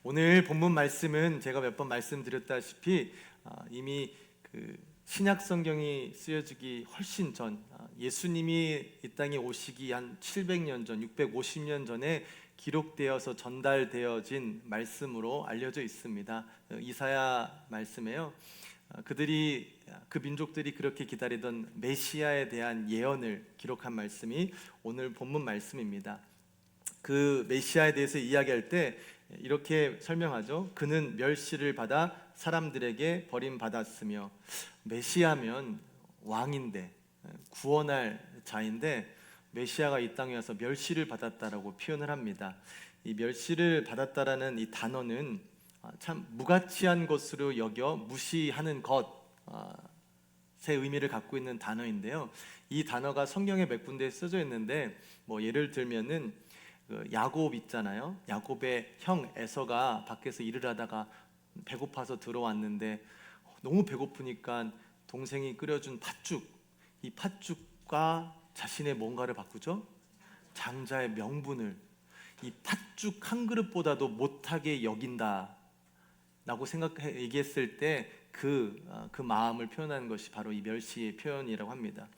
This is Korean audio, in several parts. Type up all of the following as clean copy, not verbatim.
오늘 본문 말씀은 제가 몇 번 말씀드렸다시피 이미 그 신약 성경이 쓰여지기 훨씬 전, 예수님이 이 땅에 오시기 한 700년 전, 650년 전에 기록되어서 전달되어진 말씀으로 알려져 있습니다. 이사야 말씀에요. 그 민족들이 그렇게 기다리던 메시아에 대한 예언을 기록한 말씀이 오늘 본문 말씀입니다. 그 메시아에 대해서 이야기할 때 이렇게 설명하죠. 그는 멸시를 받아 사람들에게 버림받았으며, 메시아면 왕인데 구원할 자인데 메시아가 이 땅에 와서 멸시를 받았다라고 표현을 합니다. 이 멸시를 받았다라는 이 단어는 참 무가치한 것으로 여겨 무시하는 것의 의미를 갖고 있는 단어인데요. 이 단어가 성경에 몇 군데 써져 있는데, 예를 들면은 야곱 있잖아요. 야곱의 형 에서가 밖에서 일을 하다가 배고파서 들어왔는데 너무 배고프니까 동생이 끓여준 팥죽, 이 팥죽과 자신의 뭔가를 바꾸죠. 장자의 명분을 이 팥죽 한 그릇보다도 못하게 여긴다 라고 얘기했을 때 그 마음을 표현하는 것이 바로 이 멸시의 표현이라고 합니다.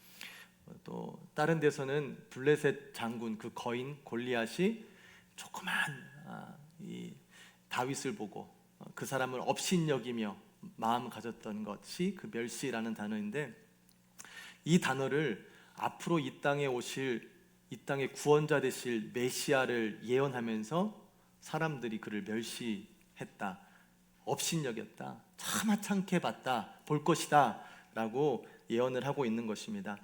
또 다른 데서는 블레셋 장군, 그 거인 골리앗이 조그만 이 다윗을 보고 그 사람을 업신여기며 마음 가졌던 것이 그 멸시라는 단어인데, 이 단어를 앞으로 이 땅에 오실, 이 땅의 구원자 되실 메시아를 예언하면서 사람들이 그를 멸시했다, 업신여겼다, 참 하찮게 봤다, 볼 것이다 라고 예언을 하고 있는 것입니다.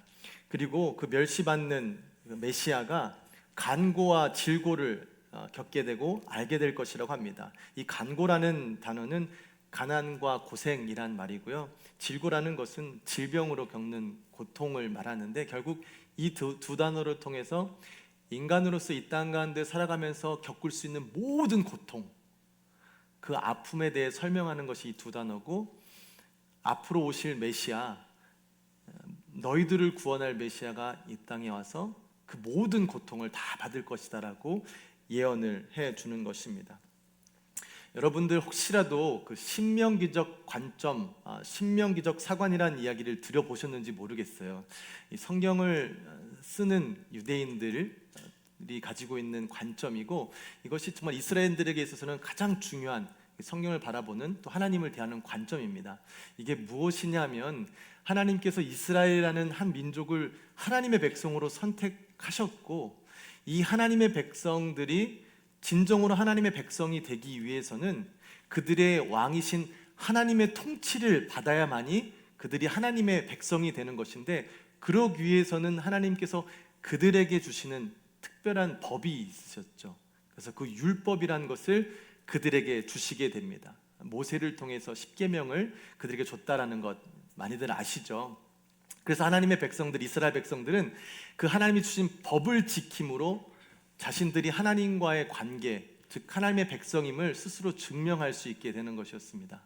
그리고 그 멸시받는 메시아가 간고와 질고를 겪게 되고 알게 될 것이라고 합니다. 이 간고라는 단어는 가난과 고생이란 말이고요, 질고라는 것은 질병으로 겪는 고통을 말하는데, 결국 이 두 단어를 통해서 인간으로서 이 땅 가운데 살아가면서 겪을 수 있는 모든 고통, 그 아픔에 대해 설명하는 것이 이 두 단어고, 앞으로 오실 메시아, 너희들을 구원할 메시아가 이 땅에 와서 그 모든 고통을 다 받을 것이다라고 예언을 해주는 것입니다. 여러분들 혹시라도 그 신명기적 관점, 신명기적 사관이라는 이야기를 들어보셨는지 모르겠어요. 이 성경을 쓰는 유대인들이 가지고 있는 관점이고, 이것이 정말 이스라엘인들에게 있어서는 가장 중요한 성경을 바라보는, 또 하나님을 대하는 관점입니다. 이게 무엇이냐면, 하나님께서 이스라엘이라는 한 민족을 하나님의 백성으로 선택하셨고, 이 하나님의 백성들이 진정으로 하나님의 백성이 되기 위해서는 그들의 왕이신 하나님의 통치를 받아야만이 그들이 하나님의 백성이 되는 것인데, 그러기 위해서는 하나님께서 그들에게 주시는 특별한 법이 있으셨죠. 그래서 그 율법이라는 것을 그들에게 주시게 됩니다. 모세를 통해서 십계명을 그들에게 줬다라는 것 많이들 아시죠? 그래서 하나님의 백성들, 이스라엘 백성들은 그 하나님이 주신 법을 지킴으로 자신들이 하나님과의 관계, 즉 하나님의 백성임을 스스로 증명할 수 있게 되는 것이었습니다.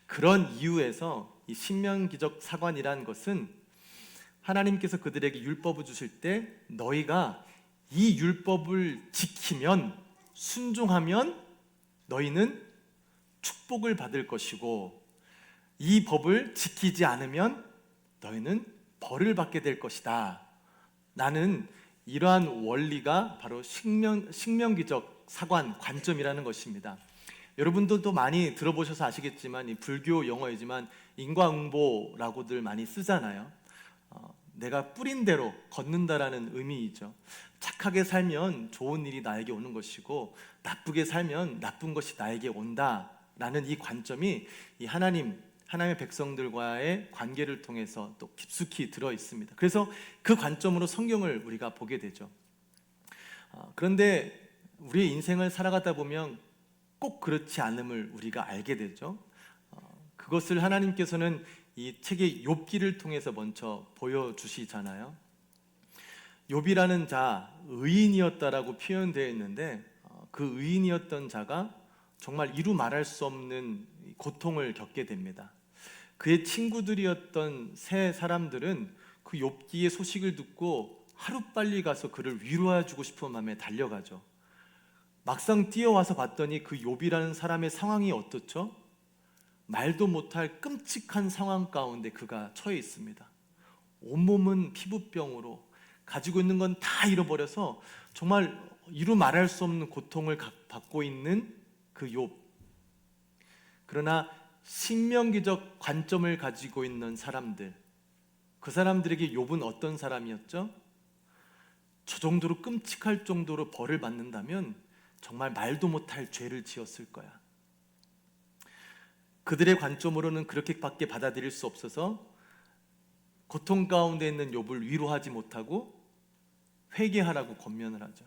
그런 이유에서 이 신명기적 사관이라는 것은 하나님께서 그들에게 율법을 주실 때 너희가 이 율법을 지키면, 순종하면 너희는 축복을 받을 것이고, 이 법을 지키지 않으면 너희는 벌을 받게 될 것이다 라는 이러한 원리가 바로 신명기적 사관 관점이라는 것입니다. 여러분들도 많이 들어보셔서 아시겠지만, 이 불교 용어이지만 인과응보라고들 많이 쓰잖아요. 내가 뿌린 대로 걷는다라는 의미이죠. 착하게 살면 좋은 일이 나에게 오는 것이고, 나쁘게 살면 나쁜 것이 나에게 온다라는 이 관점이 이 하나님의 백성들과의 관계를 통해서 또 깊숙이 들어 있습니다. 그래서 그 관점으로 성경을 우리가 보게 되죠. 그런데 우리의 인생을 살아가다 보면 꼭 그렇지 않음을 우리가 알게 되죠. 그것을 하나님께서는 이 책의 욥기를 통해서 먼저 보여주시잖아요. 욥이라는 자, 의인이었다라고 표현되어 있는데, 그 의인이었던 자가 정말 이루 말할 수 없는 고통을 겪게 됩니다. 그의 친구들이었던 세 사람들은 그 욥기의 소식을 듣고 하루빨리 가서 그를 위로해주고 싶은 마음에 달려가죠. 막상 뛰어와서 봤더니 그 욥이라는 사람의 상황이 어떻죠? 말도 못할 끔찍한 상황 가운데 그가 처해 있습니다. 온몸은 피부병으로 가지고 있는 건 다 잃어버려서 정말 이루 말할 수 없는 고통을 받고 있는 그 욥. 그러나 신명기적 관점을 가지고 있는 사람들, 그 사람들에게 욥은 어떤 사람이었죠? 저 정도로 끔찍할 정도로 벌을 받는다면 정말 말도 못할 죄를 지었을 거야. 그들의 관점으로는 그렇게밖에 받아들일 수 없어서 고통 가운데 있는 욥을 위로하지 못하고 회개하라고 권면을 하죠.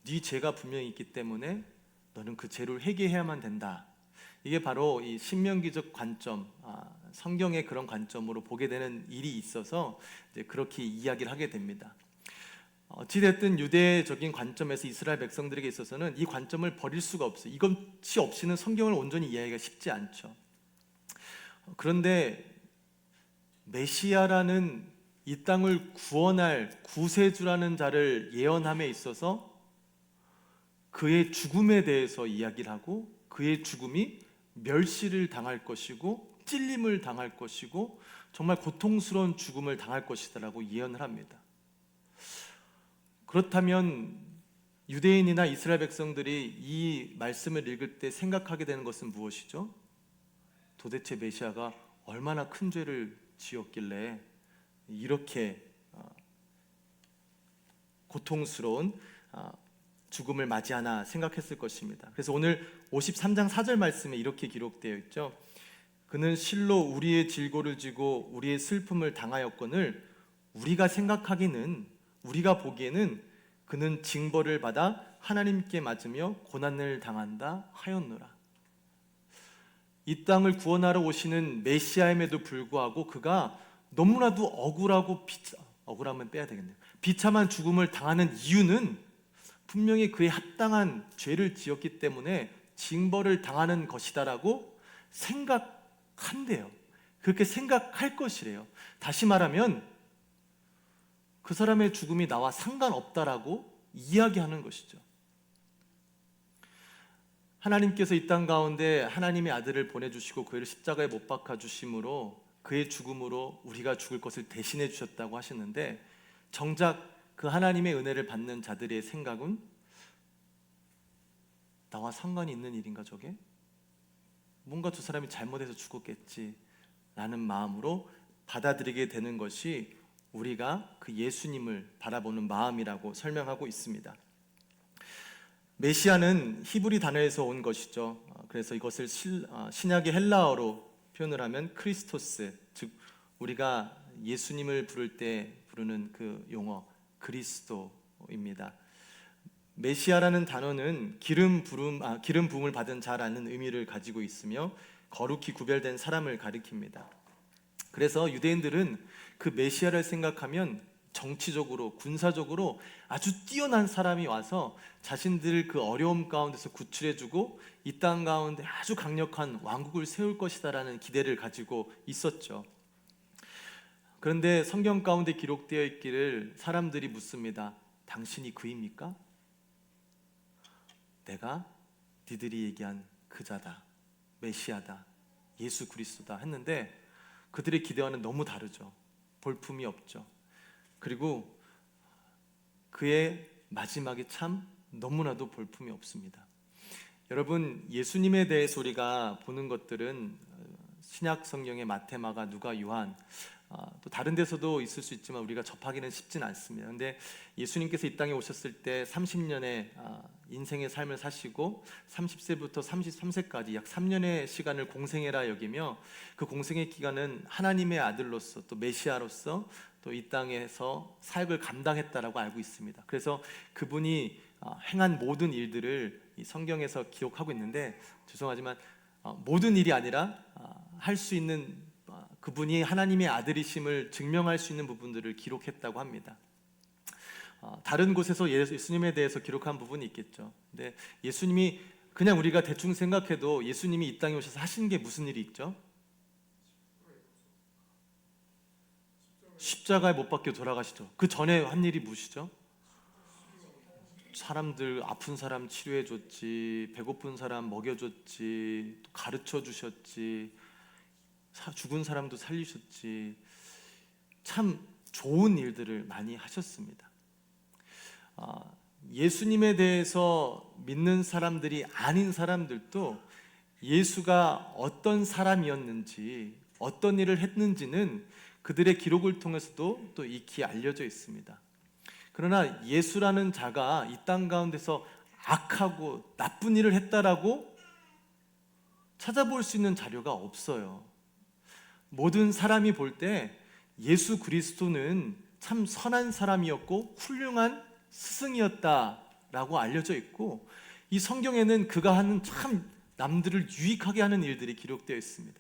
네 죄가 분명히 있기 때문에 너는 그 죄를 회개해야만 된다. 이게 바로 이 신명기적 관점, 성경의 그런 관점으로 보게 되는 일이 있어서 이제 그렇게 이야기를 하게 됩니다. 어찌됐든 유대적인 관점에서 이스라엘 백성들에게 있어서는 이 관점을 버릴 수가 없어요. 이것이 없이는 성경을 온전히 이해하기가 쉽지 않죠. 그런데 메시아라는 이 땅을 구원할 구세주라는 자를 예언함에 있어서 그의 죽음에 대해서 이야기를 하고 그의 죽음이 멸시를 당할 것이고 찔림을 당할 것이고 정말 고통스러운 죽음을 당할 것이다라고 예언을 합니다. 그렇다면 유대인이나 이스라엘 백성들이 이 말씀을 읽을 때 생각하게 되는 것은 무엇이죠? 도대체 메시아가 얼마나 큰 죄를 지었길래 이렇게 고통스러운 죽음을 맞이하나 생각했을 것입니다. 그래서 오늘 53장 4절 말씀에 이렇게 기록되어 있죠. 그는 실로 우리의 질고를 지고 우리의 슬픔을 당하였거늘 우리가 보기에는 그는 징벌을 받아 하나님께 맞으며 고난을 당한다 하였노라. 이 땅을 구원하러 오시는 메시아임에도 불구하고 그가 너무나도 억울하면 빼야 되겠네요. 비참한 죽음을 당하는 이유는 분명히 그에 합당한 죄를 지었기 때문에 징벌을 당하는 것이다라고 생각한대요. 그렇게 생각할 것이래요. 다시 말하면 그 사람의 죽음이 나와 상관없다라고 이야기하는 것이죠. 하나님께서 이 땅 가운데 하나님의 아들을 보내주시고 그를 십자가에 못 박아 주심으로 그의 죽음으로 우리가 죽을 것을 대신해 주셨다고 하시는데 정작 그 하나님의 은혜를 받는 자들의 생각은 나와 상관이 있는 일인가 저게? 뭔가 두 사람이 잘못해서 죽었겠지 라는 마음으로 받아들이게 되는 것이 우리가 그 예수님을 바라보는 마음이라고 설명하고 있습니다. 메시아는 히브리 단어에서 온 것이죠. 그래서 이것을 신약의 헬라어로 표현을 하면 크리스토스, 즉 우리가 예수님을 부를 때 부르는 그 용어 그리스도입니다. 메시아라는 단어는 기름 부음을 받은 자라는 의미를 가지고 있으며 거룩히 구별된 사람을 가리킵니다. 그래서 유대인들은 그 메시아를 생각하면 정치적으로 군사적으로 아주 뛰어난 사람이 와서 자신들을 그 어려움 가운데서 구출해주고 이 땅 가운데 아주 강력한 왕국을 세울 것이다라는 기대를 가지고 있었죠. 그런데 성경 가운데 기록되어 있기를 사람들이 묻습니다. 당신이 그입니까? 내가 니들이 얘기한 그자다, 메시아다, 예수 그리스도다 했는데 그들의 기대와는 너무 다르죠. 볼품이 없죠. 그리고 그의 마지막이 참 너무나도 볼품이 없습니다. 여러분, 예수님에 대해서 우리가 보는 것들은 신약 성경의 마태, 마가, 누가, 요한 또 다른 데서도 있을 수 있지만 우리가 접하기는 쉽진 않습니다. 그런데 예수님께서 이 땅에 오셨을 때 30년의 인생의 삶을 사시고 30세부터 33세까지 약 3년의 시간을 공생애라 여기며 그 공생의 기간은 하나님의 아들로서 또 메시아로서 또 이 땅에서 사역을 감당했다라고 알고 있습니다. 그래서 그분이 행한 모든 일들을 이 성경에서 기록하고 있는데 죄송하지만 모든 일이 아니라 할 수 있는 그분이 하나님의 아들이심을 증명할 수 있는 부분들을 기록했다고 합니다. 다른 곳에서 예수님에 대해서 기록한 부분이 있겠죠. 근데 예수님이 그냥 우리가 대충 생각해도 예수님이 이 땅에 오셔서 하신 게 무슨 일이 있죠? 십자가에 못 박혀 돌아가시죠. 그 전에 한 일이 무엇이죠? 사람들 아픈 사람 치료해 줬지, 배고픈 사람 먹여줬지, 또 가르쳐 주셨지, 죽은 사람도 살리셨지. 참 좋은 일들을 많이 하셨습니다. 예수님에 대해서 믿는 사람들이 아닌 사람들도 예수가 어떤 사람이었는지, 어떤 일을 했는지는 그들의 기록을 통해서도 또 익히 알려져 있습니다. 그러나 예수라는 자가 이 땅 가운데서 악하고 나쁜 일을 했다라고 찾아볼 수 있는 자료가 없어요. 모든 사람이 볼 때 예수 그리스도는 참 선한 사람이었고 훌륭한 스승이었다라고 알려져 있고, 이 성경에는 그가 하는 참 남들을 유익하게 하는 일들이 기록되어 있습니다.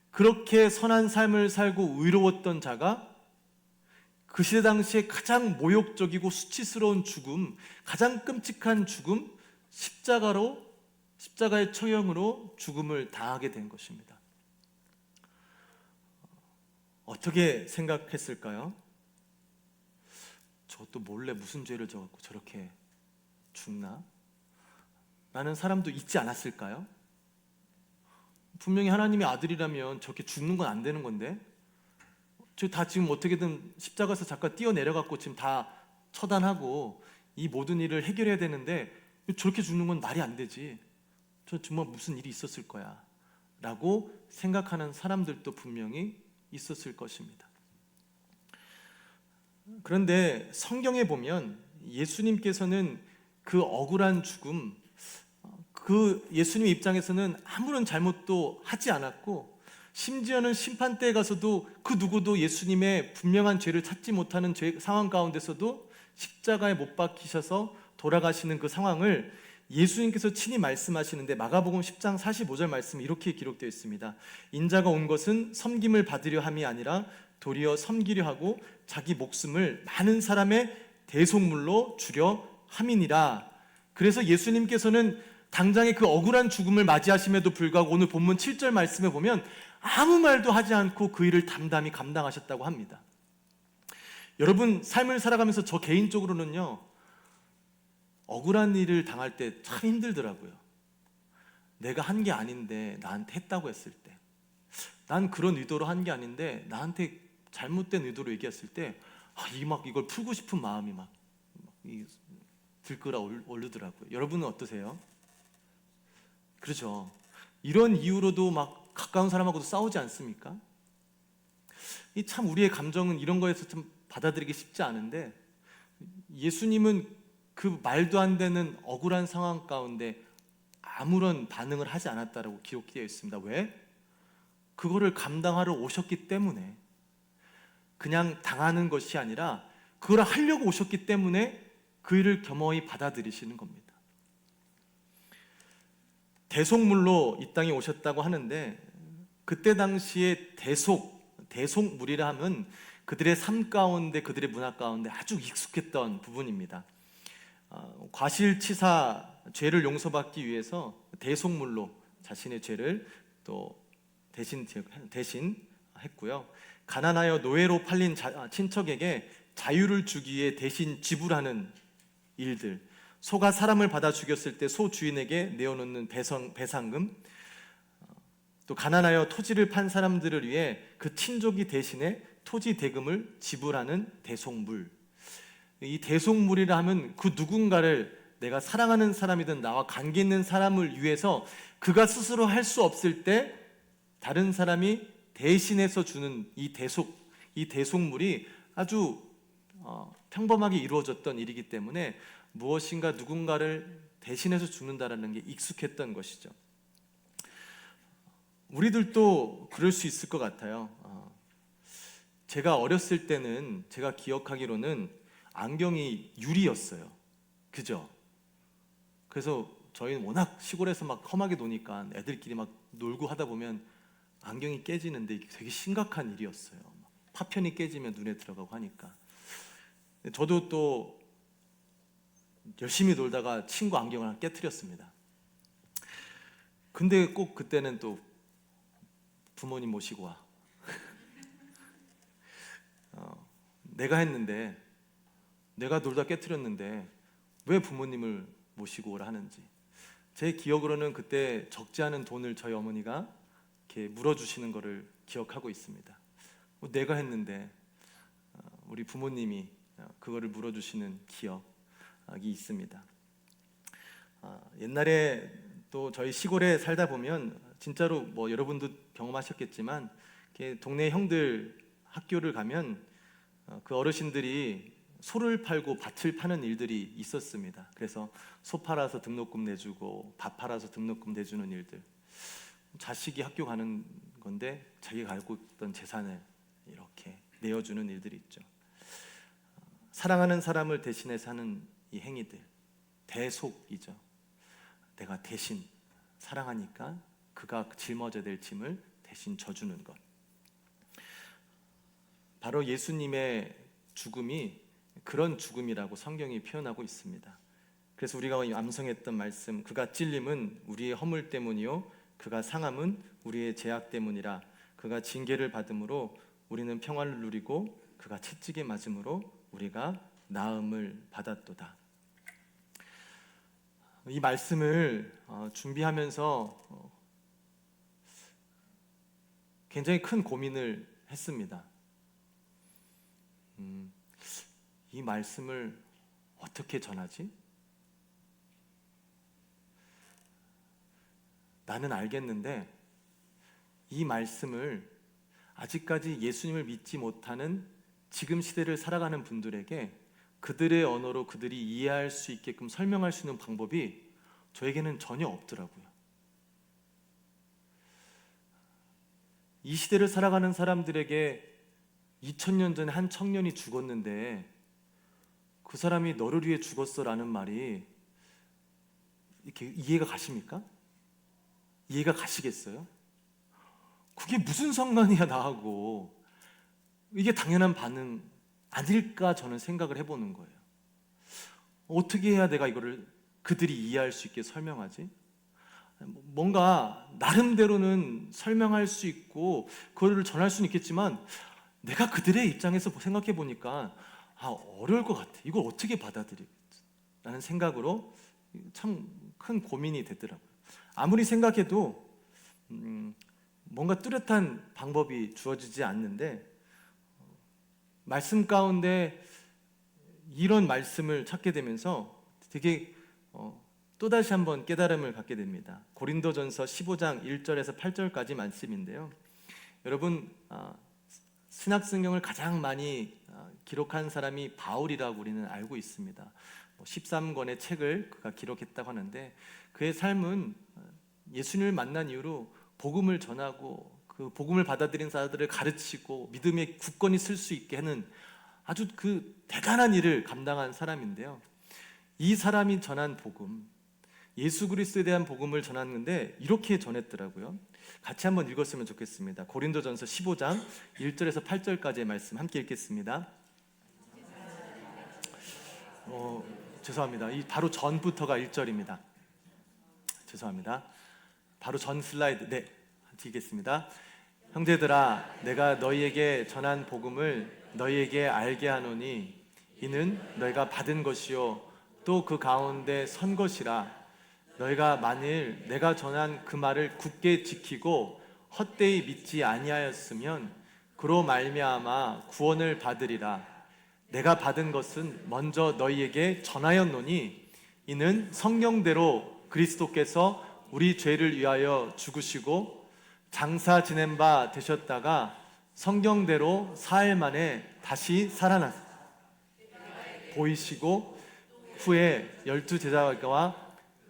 그렇게 선한 삶을 살고 의로웠던 자가 그 시대 당시에 가장 모욕적이고 수치스러운 죽음, 가장 끔찍한 죽음, 십자가의 처형으로 죽음을 당하게 된 것입니다. 어떻게 생각했을까요? 저것도 몰래 무슨 죄를 져갖고 저렇게 죽나? 라는 사람도 있지 않았을까요? 분명히 하나님의 아들이라면 저렇게 죽는 건 안 되는 건데, 저 다 지금 어떻게든 십자가에서 잠깐 뛰어내려갖고 지금 다 처단하고 이 모든 일을 해결해야 되는데 저렇게 죽는 건 말이 안 되지. 저 정말 무슨 일이 있었을 거야 라고 생각하는 사람들도 분명히 있었을 것입니다. 그런데 성경에 보면 예수님께서는 그 억울한 죽음, 그 예수님 입장에서는 아무런 잘못도 하지 않았고, 심지어는 심판대에 가서도 그 누구도 예수님의 분명한 죄를 찾지 못하는 상황 가운데서도 십자가에 못 박히셔서 돌아가시는 그 상황을 예수님께서 친히 말씀하시는데, 마가복음 10장 45절 말씀이 이렇게 기록되어 있습니다. 인자가 온 것은 섬김을 받으려 함이 아니라 도리어 섬기려 하고 자기 목숨을 많은 사람의 대속물로 주려 함이니라. 그래서 예수님께서는 당장의 그 억울한 죽음을 맞이하심에도 불구하고 오늘 본문 7절 말씀에 보면 아무 말도 하지 않고 그 일을 담담히 감당하셨다고 합니다. 여러분, 삶을 살아가면서 저 개인적으로는요, 억울한 일을 당할 때 참 힘들더라고요. 내가 한 게 아닌데 나한테 했다고 했을 때, 난 그런 의도로 한 게 아닌데 나한테 잘못된 의도로 얘기했을 때, 이걸 풀고 싶은 마음이 막 들끓어 오르더라고요. 여러분은 어떠세요? 그렇죠. 이런 이유로도 막 가까운 사람하고도 싸우지 않습니까? 이 참 우리의 감정은 이런 거에서 좀 받아들이기 쉽지 않은데, 예수님은 그 말도 안 되는 억울한 상황 가운데 아무런 반응을 하지 않았다라고 기록되어 있습니다. 왜? 그거를 감당하러 오셨기 때문에, 그냥 당하는 것이 아니라 그걸 하려고 오셨기 때문에 그 일을 겸허히 받아들이시는 겁니다. 대속물로 이 땅에 오셨다고 하는데, 그때 당시에 대속물이라 하면 그들의 삶 가운데, 그들의 문화 가운데 아주 익숙했던 부분입니다. 과실치사 죄를 용서받기 위해서 대속물로 자신의 죄를 또 대신했고요. 가난하여 노예로 팔린 친척에게 자유를 주기 위해 대신 지불하는 일들, 소가 사람을 받아 죽였을 때 소 주인에게 내어놓는 배상금, 또 가난하여 토지를 판 사람들을 위해 그 친족이 대신에 토지 대금을 지불하는 대속물. 이 대속물이라 하면 그 누군가를, 내가 사랑하는 사람이든 나와 관계 있는 사람을 위해서 그가 스스로 할 수 없을 때 다른 사람이 대신해서 주는 이 대속물이 아주 평범하게 이루어졌던 일이기 때문에 무엇인가 누군가를 대신해서 죽는다라는 게 익숙했던 것이죠. 우리들도 그럴 수 있을 것 같아요. 제가 어렸을 때는, 제가 기억하기로는 안경이 유리였어요. 그죠? 그래서 저희는 워낙 시골에서 막 험하게 노니까 애들끼리 막 놀고 하다 보면 안경이 깨지는데 이게 되게 심각한 일이었어요. 파편이 깨지면 눈에 들어가고 하니까. 저도 또 열심히 놀다가 친구 안경을 하나 깨트렸습니다. 근데 꼭 그때는 또 부모님 모시고 와. 내가 했는데, 내가 놀다 깨트렸는데 왜 부모님을 모시고 오라 하는지. 제 기억으로는 그때 적지 않은 돈을 저희 어머니가 이렇게 물어주시는 것을 기억하고 있습니다. 내가 했는데 우리 부모님이 그거를 물어주시는 기억이 있습니다. 옛날에 또 저희 시골에 살다 보면 진짜로 뭐 여러분도 경험하셨겠지만 동네 형들 학교를 가면 그 어르신들이 소를 팔고 밭을 파는 일들이 있었습니다. 그래서 소 팔아서 등록금 내주고 밭 팔아서 등록금 내주는 일들. 자식이 학교 가는 건데 자기가 알고 있던 재산을 이렇게 내어주는 일들이 있죠. 사랑하는 사람을 대신해서 하는 이 행위들, 대속이죠. 내가 대신 사랑하니까 그가 짊어져야 될 짐을 대신 져주는 것. 바로 예수님의 죽음이 그런 죽음이라고 성경이 표현하고 있습니다. 그래서 우리가 암송했던 말씀, 그가 찔림은 우리의 허물 때문이요 그가 상함은 우리의 죄악 때문이라. 그가 징계를 받음으로 우리는 평안을 누리고 그가 채찍에 맞음으로 우리가 나음을 받았도다. 이 말씀을 준비하면서 굉장히 큰 고민을 했습니다. 이 말씀을 어떻게 전하지? 나는 알겠는데 이 말씀을 아직까지 예수님을 믿지 못하는 지금 시대를 살아가는 분들에게 그들의 언어로 그들이 이해할 수 있게끔 설명할 수 있는 방법이 저에게는 전혀 없더라고요. 이 시대를 살아가는 사람들에게 2000년 전에 한 청년이 죽었는데 그 사람이 너를 위해 죽었어라는 말이 이렇게 이해가 가십니까? 이해가 가시겠어요? 그게 무슨 상관이야 나하고. 이게 당연한 반응 아닐까 저는 생각을 해보는 거예요. 어떻게 해야 내가 이거를 그들이 이해할 수 있게 설명하지? 뭔가 나름대로는 설명할 수 있고 그거를 전할 수는 있겠지만 내가 그들의 입장에서 생각해 보니까 어려울 것 같아. 이걸 어떻게 받아들이겠지? 라는 생각으로 참 큰 고민이 되더라고요. 아무리 생각해도 뭔가 뚜렷한 방법이 주어지지 않는데 말씀 가운데 이런 말씀을 찾게 되면서 되게 또다시 한번 깨달음을 갖게 됩니다. 고린도전서 15장 1절에서 8절까지 말씀인데요. 여러분 신약성경을 가장 많이 기록한 사람이 바울이라고 우리는 알고 있습니다. 13권의 책을 그가 기록했다고 하는데 그의 삶은 예수님을 만난 이후로 복음을 전하고 그 복음을 받아들인 사람들을 가르치고 믿음의 굳건히 쓸 수 있게 하는 아주 그 대단한 일을 감당한 사람인데요. 이 사람이 전한 복음, 예수 그리스도에 대한 복음을 전하는데 이렇게 전했더라고요. 같이 한번 읽었으면 좋겠습니다. 고린도전서 15장 1절에서 8절까지의 말씀 함께 읽겠습니다. 죄송합니다. 이 바로 전부터가 1절입니다. 죄송합니다. 바로 전 슬라이드 읽겠습니다. 형제들아, 내가 너희에게 전한 복음을 너희에게 알게 하노니 이는 너희가 받은 것이요 또 그 가운데 선 것이라. 너희가 만일 내가 전한 그 말을 굳게 지키고 헛되이 믿지 아니하였으면 그로 말미암아 구원을 받으리라. 내가 받은 것은 먼저 너희에게 전하였노니 이는 성경대로 그리스도께서 우리 죄를 위하여 죽으시고 장사 지낸 바 되셨다가 성경대로 사흘 만에 다시 살아나서 보이시고 후에 12제자와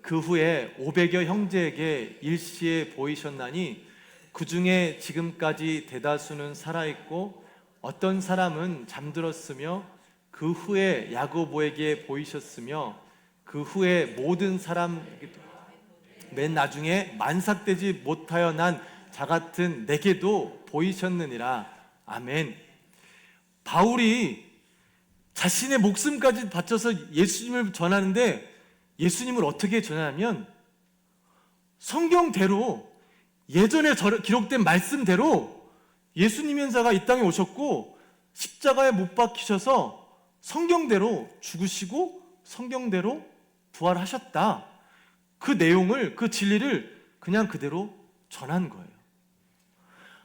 그 후에 500여 형제에게 일시에 보이셨나니 그 중에 지금까지 대다수는 살아있고 어떤 사람은 잠들었으며 그 후에 야고보에게 보이셨으며 그 후에 모든 사람 맨 나중에 만삭되지 못하여 난 자 같은 내게도 보이셨느니라. 아멘. 바울이 자신의 목숨까지 바쳐서 예수님을 전하는데 예수님을 어떻게 전하냐면 성경대로 예전에 기록된 말씀대로 예수님 연사가 이 땅에 오셨고 십자가에 못 박히셔서 성경대로 죽으시고 성경대로 부활하셨다. 그 내용을, 그 진리를 그냥 그대로 전한 거예요.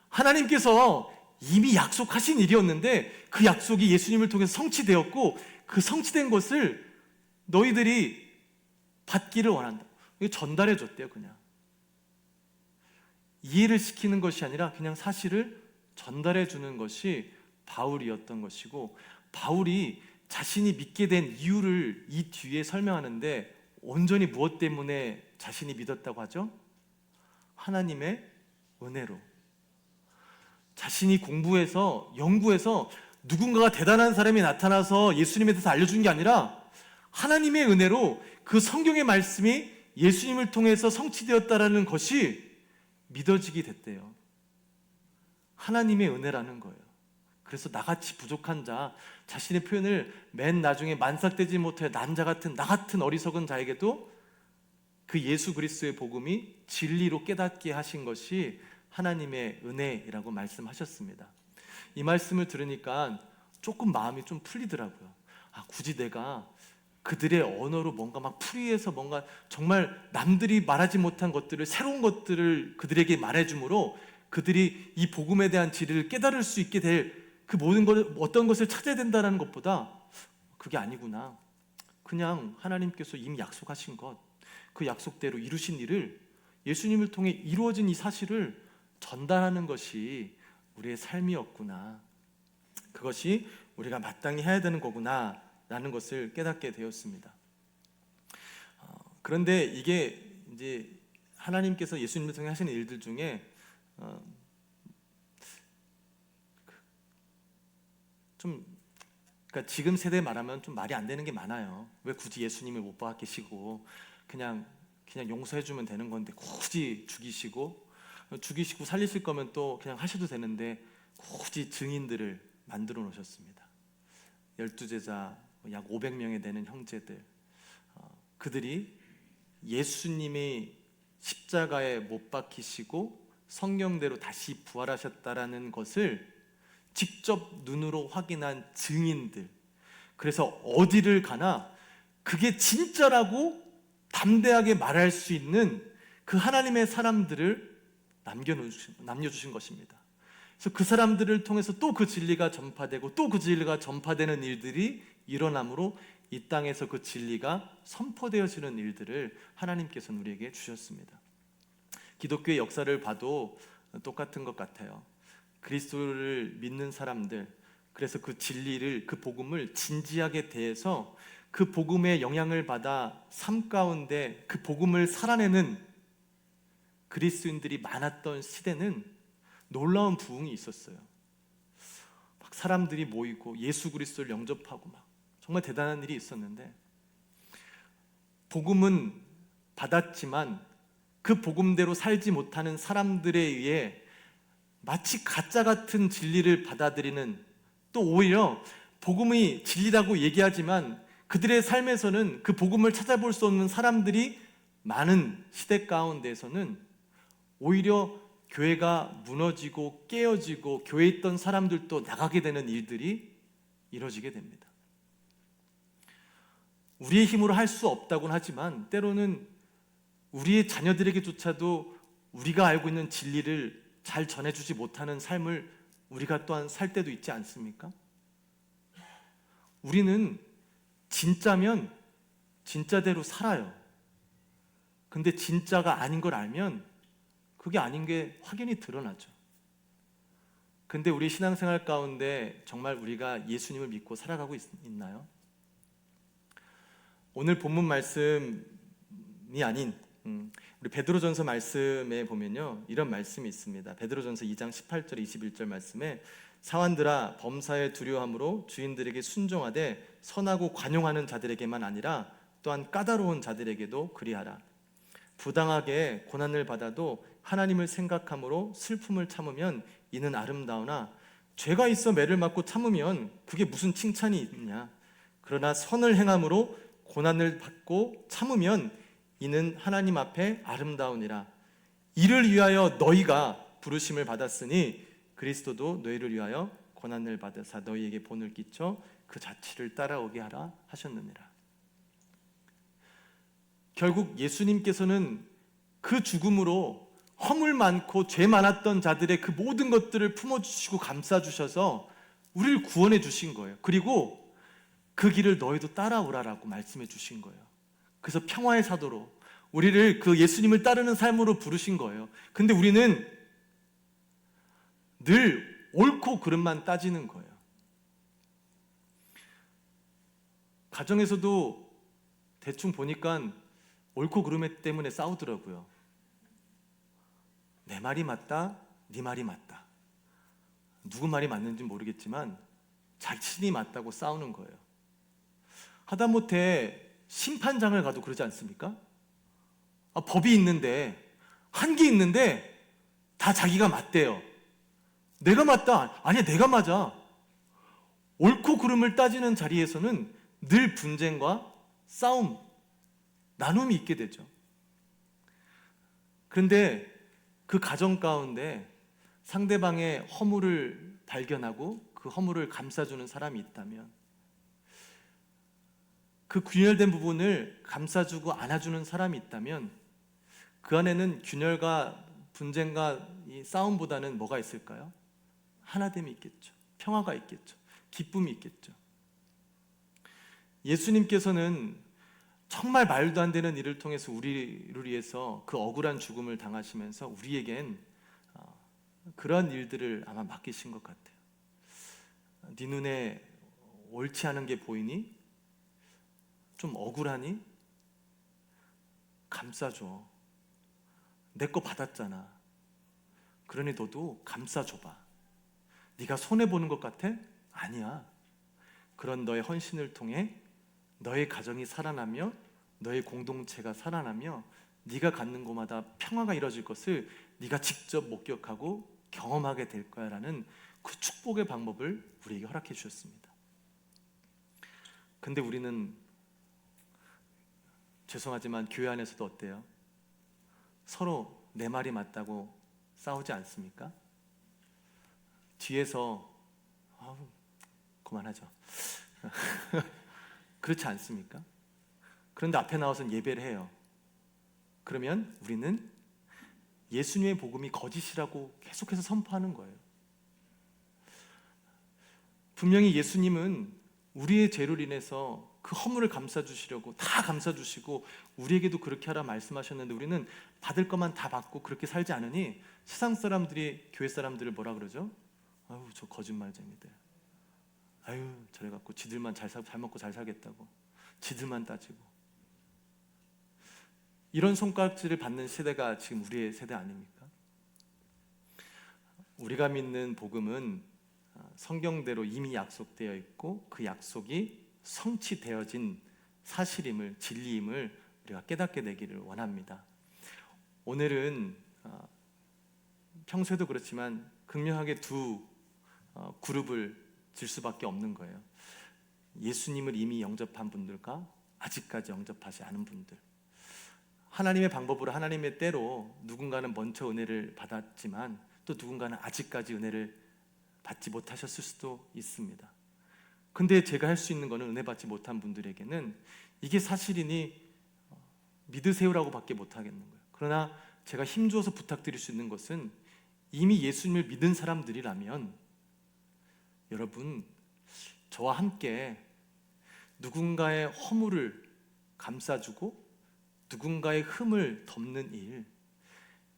하나님께서 이미 약속하신 일이었는데 그 약속이 예수님을 통해서 성취되었고 그 성취된 것을 너희들이 받기를 원한다. 전달해 줬대요. 그냥 이해를 시키는 것이 아니라 그냥 사실을 전달해 주는 것이 바울이었던 것이고, 바울이 자신이 믿게 된 이유를 이 뒤에 설명하는데 온전히 무엇 때문에 자신이 믿었다고 하죠? 하나님의 은혜로. 자신이 공부해서 연구해서 누군가가 대단한 사람이 나타나서 예수님에 대해서 알려준 게 아니라 하나님의 은혜로 그 성경의 말씀이 예수님을 통해서 성취되었다라는 것이 믿어지게 됐대요. 하나님의 은혜라는 거예요. 그래서 나같이 부족한 자, 자신의 표현을 맨 나중에 만삭되지 못해 난자 같은 나 같은 어리석은 자에게도 그 예수 그리스도의 복음이 진리로 깨닫게 하신 것이 하나님의 은혜라고 말씀하셨습니다. 이 말씀을 들으니까 조금 마음이 좀 풀리더라고요. 굳이 내가 그들의 언어로 뭔가 막 풀이해서 뭔가 정말 남들이 말하지 못한 것들을, 새로운 것들을 그들에게 말해줌으로 그들이 이 복음에 대한 진리를 깨달을 수 있게 될 그 모든 걸, 어떤 것을 찾아야 된다는 것보다 그게 아니구나. 그냥 하나님께서 이미 약속하신 것, 그 약속대로 이루신 일을 예수님을 통해 이루어진 이 사실을 전달하는 것이 우리의 삶이었구나. 그것이 우리가 마땅히 해야 되는 거구나 라는 것을 깨닫게 되었습니다. 그런데 이게 이제 하나님께서 예수님을 통해 하시는 일들 중에 그러니까 지금 세대 말하면 좀 말이 안 되는 게 많아요. 왜 굳이 예수님을 못 박히시고 그냥 용서해주면 되는 건데 굳이 죽이시고 살리실 거면 또 그냥 하셔도 되는데 굳이 증인들을 만들어 놓으셨습니다. 12제자 약 500명에 되는 형제들, 그들이 예수님이 십자가에 못 박히시고 성경대로 다시 부활하셨다라는 것을 직접 눈으로 확인한 증인들, 그래서 어디를 가나 그게 진짜라고 담대하게 말할 수 있는 그 하나님의 사람들을 남겨주신 것입니다. 그래서 그 사람들을 통해서 또 그 진리가 전파되고 또 그 진리가 전파되는 일들이 일어남으로 이 땅에서 그 진리가 선포되어지는 일들을 하나님께서는 우리에게 주셨습니다. 기독교의 역사를 봐도 똑같은 것 같아요. 그리스도를 믿는 사람들, 그래서 그 진리를, 그 복음을 진지하게 대해서 그 복음의 영향을 받아 삶 가운데 그 복음을 살아내는 그리스도인들이 많았던 시대는 놀라운 부흥이 있었어요. 막 사람들이 모이고 예수 그리스도를 영접하고 막 정말 대단한 일이 있었는데, 복음은 받았지만 그 복음대로 살지 못하는 사람들에 의해 마치 가짜 같은 진리를 받아들이는, 또 오히려 복음이 진리라고 얘기하지만 그들의 삶에서는 그 복음을 찾아볼 수 없는 사람들이 많은 시대 가운데서는 오히려 교회가 무너지고 깨어지고 교회에 있던 사람들도 나가게 되는 일들이 이루어지게 됩니다. 우리의 힘으로 할 수 없다고는 하지만 때로는 우리의 자녀들에게조차도 우리가 알고 있는 진리를 잘 전해주지 못하는 삶을 우리가 또한 살 때도 있지 않습니까? 우리는 진짜면 진짜대로 살아요. 근데 진짜가 아닌 걸 알면 그게 아닌 게 확연히 드러나죠. 근데 우리 신앙생활 가운데 정말 우리가 예수님을 믿고 살아가고 있나요? 오늘 본문 말씀이 아닌 우리 베드로전서 말씀에 보면요, 이런 말씀이 있습니다. 베드로전서 2장 18절 21절 말씀에 사환들아, 범사에 두려움으로 주인들에게 순종하되 선하고 관용하는 자들에게만 아니라 또한 까다로운 자들에게도 그리하라. 부당하게 고난을 받아도 하나님을 생각함으로 슬픔을 참으면 이는 아름다우나 죄가 있어 매를 맞고 참으면 그게 무슨 칭찬이 있느냐. 그러나 선을 행함으로 고난을 받고 참으면 이는 하나님 앞에 아름다우니라. 이를 위하여 너희가 부르심을 받았으니 그리스도도 너희를 위하여 고난을 받으사 너희에게 본을 끼쳐 그 자취를 따라오게 하라 하셨느니라. 결국 예수님께서는 그 죽음으로 허물 많고 죄 많았던 자들의 그 모든 것들을 품어주시고 감싸주셔서 우리를 구원해 주신 거예요. 그리고 그 길을 너희도 따라오라라고 말씀해 주신 거예요. 그래서 평화의 사도로 우리를 그 예수님을 따르는 삶으로 부르신 거예요. 근데 우리는 늘 옳고 그름만 따지는 거예요. 가정에서도 대충 보니까 옳고 그름 때문에 싸우더라고요. 내 말이 맞다, 네 말이 맞다. 누구 말이 맞는지 모르겠지만 자신이 맞다고 싸우는 거예요. 하다못해 심판장을 가도 그러지 않습니까? 법이 있는데, 한계 있는데 다 자기가 맞대요. 내가 맞다, 아니야 내가 맞아. 옳고 그름을 따지는 자리에서는 늘 분쟁과 싸움, 나눔이 있게 되죠. 그런데 그 가정 가운데 상대방의 허물을 발견하고 그 허물을 감싸주는 사람이 있다면, 그 균열된 부분을 감싸주고 안아주는 사람이 있다면, 그 안에는 균열과 분쟁과 이 싸움보다는 뭐가 있을까요? 하나됨이 있겠죠. 평화가 있겠죠. 기쁨이 있겠죠. 예수님께서는 정말 말도 안 되는 일을 통해서 우리를 위해서 그 억울한 죽음을 당하시면서 우리에겐 그런 일들을 아마 맡기신 것 같아요. 네 눈에 옳지 않은 게 보이니? 좀 억울하니? 감싸줘. 내 거 받았잖아. 그러니 너도 감싸줘봐. 네가 손해보는 것 같아? 아니야. 그런 너의 헌신을 통해 너의 가정이 살아나며 너의 공동체가 살아나며 네가 갖는 곳마다 평화가 이루어질 것을 네가 직접 목격하고 경험하게 될 거야 라는 그 축복의 방법을 우리에게 허락해 주셨습니다. 근데 우리는 죄송하지만 교회 안에서도 어때요? 서로 내 말이 맞다고 싸우지 않습니까? 뒤에서 그만하죠. 그렇지 않습니까? 그런데 앞에 나와서 예배를 해요. 그러면 우리는 예수님의 복음이 거짓이라고 계속해서 선포하는 거예요. 분명히 예수님은 우리의 죄로 인해서 그 허물을 감싸주시려고 다 감싸주시고 우리에게도 그렇게 하라 말씀하셨는데, 우리는 받을 것만 다 받고 그렇게 살지 않으니 세상 사람들이 교회 사람들을 뭐라 그러죠? 아유, 저 거짓말쟁이들. 아유, 저래갖고 지들만 잘 먹고 잘 살겠다고 지들만 따지고. 이런 손가락질을 받는 세대가 지금 우리의 세대 아닙니까? 우리가 믿는 복음은 성경대로 이미 약속되어 있고 그 약속이 성취되어진 사실임을, 진리임을 우리가 깨닫게 되기를 원합니다. 오늘은 평소에도 그렇지만 극명하게 두 그룹을 질 수밖에 없는 거예요. 예수님을 이미 영접한 분들과 아직까지 영접하지 않은 분들. 하나님의 방법으로, 하나님의 때로 누군가는 먼저 은혜를 받았지만 또 누군가는 아직까지 은혜를 받지 못하셨을 수도 있습니다. 근데 제가 할 수 있는 거는 은혜 받지 못한 분들에게는 이게 사실이니 믿으세요라고 밖에 못하겠는 거예요. 그러나 제가 힘주어서 부탁드릴 수 있는 것은, 이미 예수님을 믿은 사람들이라면 여러분, 저와 함께 누군가의 허물을 감싸주고 누군가의 흠을 덮는 일,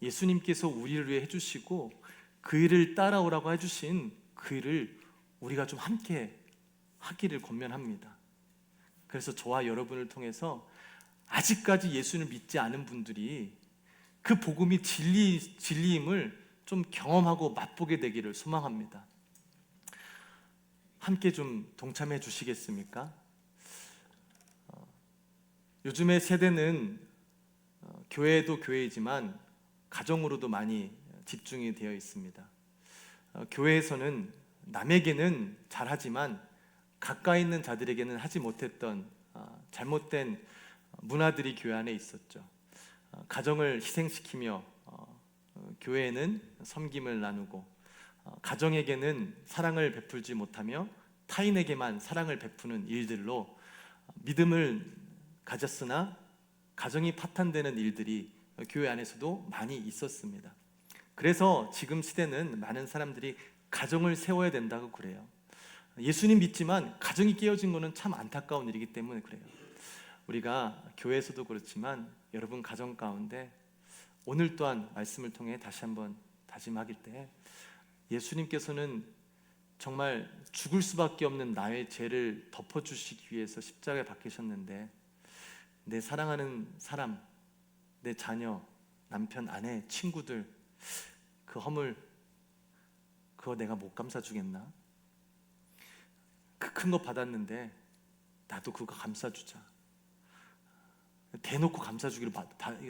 예수님께서 우리를 위해 해주시고 그 일을 따라오라고 해주신 그 일을 우리가 좀 함께 하기를 권면합니다. 그래서 저와 여러분을 통해서 아직까지 예수를 믿지 않은 분들이 그 복음이 진리임을 좀 경험하고 맛보게 되기를 소망합니다. 함께 좀 동참해 주시겠습니까? 요즘의 세대는 교회도 교회이지만 가정으로도 많이 집중이 되어 있습니다. 교회에서는 남에게는 잘하지만 가까이 있는 자들에게는 하지 못했던 잘못된 문화들이 교회 안에 있었죠. 가정을 희생시키며 교회에는 섬김을 나누고, 가정에게는 사랑을 베풀지 못하며 타인에게만 사랑을 베푸는 일들로 믿음을 가졌으나 가정이 파탄되는 일들이 교회 안에서도 많이 있었습니다. 그래서 지금 시대는 많은 사람들이 가정을 세워야 된다고 그래요. 예수님 믿지만 가정이 깨어진 거는 참 안타까운 일이기 때문에 그래요. 우리가 교회에서도 그렇지만 여러분 가정 가운데 오늘 또한 말씀을 통해 다시 한번 다짐하길 때 예수님께서는 정말 죽을 수밖에 없는 나의 죄를 덮어주시기 위해서 십자가에 박히셨는데 내 사랑하는 사람, 내 자녀, 남편, 아내, 친구들 그 허물 그거 내가 못 감싸주겠나? 그 큰 거 받았는데 나도 그거 감싸주자. 대놓고 감싸주기로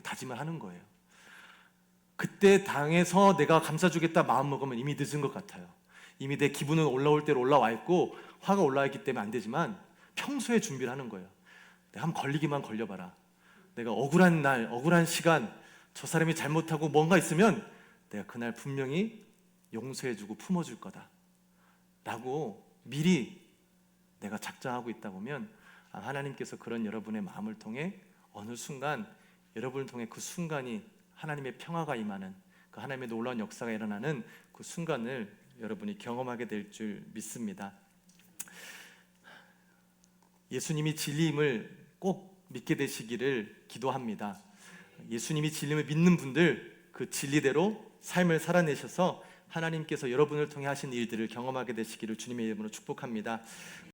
다짐을 하는 거예요. 그때 당해서 내가 감싸주겠다 마음먹으면 이미 늦은 것 같아요. 이미 내 기분은 올라올 대로 올라와 있고 화가 올라와 있기 때문에 안 되지만 평소에 준비를 하는 거예요. 내가 한번 걸리기만 걸려봐라. 내가 억울한 날, 억울한 시간 저 사람이 잘못하고 뭔가 있으면 내가 그날 분명히 용서해주고 품어줄 거다 라고 미리 내가 작정하고 있다 보면 하나님께서 그런 여러분의 마음을 통해 어느 순간 여러분을 통해 그 순간이 하나님의 평화가 임하는 그 하나님의 놀라운 역사가 일어나는 그 순간을 여러분이 경험하게 될 줄 믿습니다. 예수님이 진리임을 꼭 믿게 되시기를 기도합니다. 예수님이 진리임을 믿는 분들 그 진리대로 삶을 살아내셔서 하나님께서 여러분을 통해 하신 일들을 경험하게 되시기를 주님의 이름으로 축복합니다.